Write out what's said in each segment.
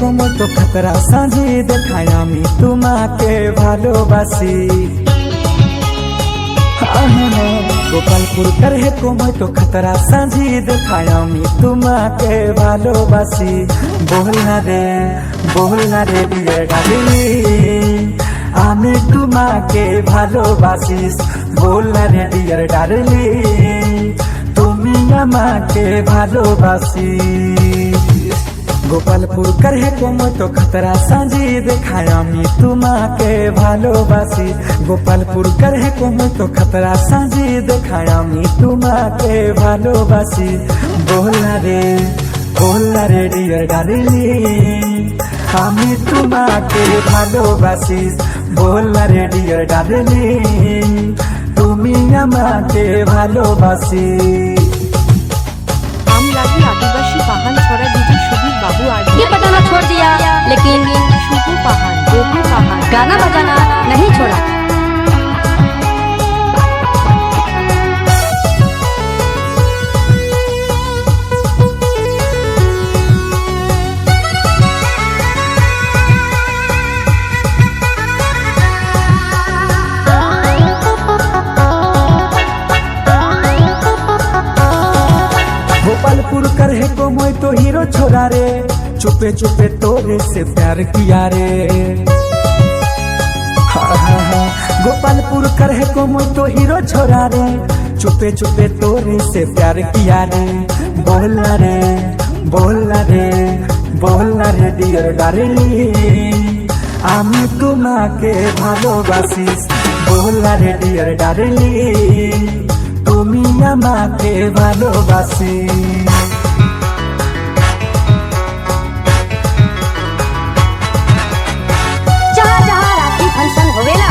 কোমল তো খতরা সাজিয়ে দেখাই আমি তোমাকে ভালোবাসি। গোপালপুর করহে কোমল তো খতরা সাজিয়ে দেখাই আমি তোমাকে ভালোবাসি। বল না রে ডিয়ার ডার্লিং আমি তোমাকে ভালোবাসিস। বল না রে ডিয়ার ডার্লিং তুমি আমাকে ভালোবাসি। গোপালপুর করহে কোমল তো খতরা সাজিয়ে দেখাই আমি তোমাকে ভালোবাসি। গোপালপুর করহে কোমল তো খতরা সাজিয়ে দেখাই আমি তোমাকে ভালোবাসি। বল না রে ডিয়ার ডার্লিং আমি তোমাকে ভালোবাসি। বল না রে ডিয়ার ডার্লিং তুমি আমাকে ভালোবাসি। हम लगी आदिवासी पहाड़ छोड़ा दीदी सुधीर बाबू आज ये बताना छोड़ दिया, लेकिन शुभू पहाड़ गोपी पहाड़ गाना बजाना नहीं छोड़ा। गोपालपुर करहे कोमल तो हीरो छोरा रे चुपे चुपे तोरे से प्यार किया रे। गोपालपुर करहे कोमल तो हीरो छोरा रे चुपे चुपे तोरे से प्यार किया रे। बोल ना रे डियर डार्लिंग আমি তোমাকে ভালোবাসি। বল না রে ডিয়ার ডার্লিং তুমি আমাকে ভালোবাসি। जहाँ जहाँ रात्रि फंक्शन होवेला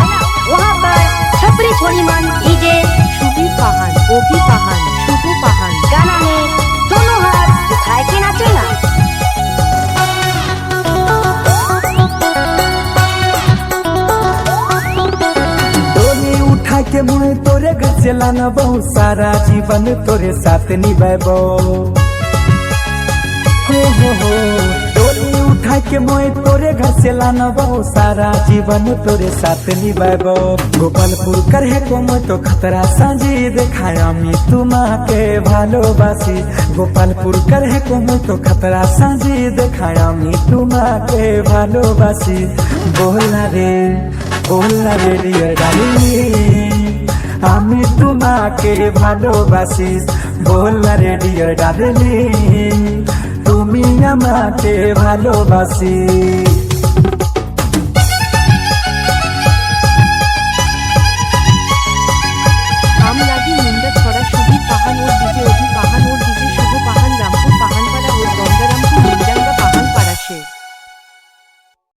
वहाँ पर छपरी छोड़ी मन डीजे शुभू पहाड़ गोपी पहाड़ शुभू पहाड़ गाना में दोनों हाथ उठाए के नाचेला। डोली उठा के मुँह तोरे घर से लाना बहुत सारा जीवन तोरे साथ निभाबो। हो डोली उठा के मुँह तोरे घर से लाना बहुत सारा जीवन तोरे साथ निभाबो। गोपालपुर करहे कोमल तो खतरा साजिए देखाय আমি তোমাকে ভালোবাসি। গোপালপুর করহে কোমল তো খতরা সাজিয়ে দেখায় আমি তোমাকে ভালোবাসি। বল না রে ডিয়ার ডার্লিং আমি তোমাকে ভালোবাসি। বল না রে ডিয়ার ডার্লিং তুমি আমাকে ভালোবাসি।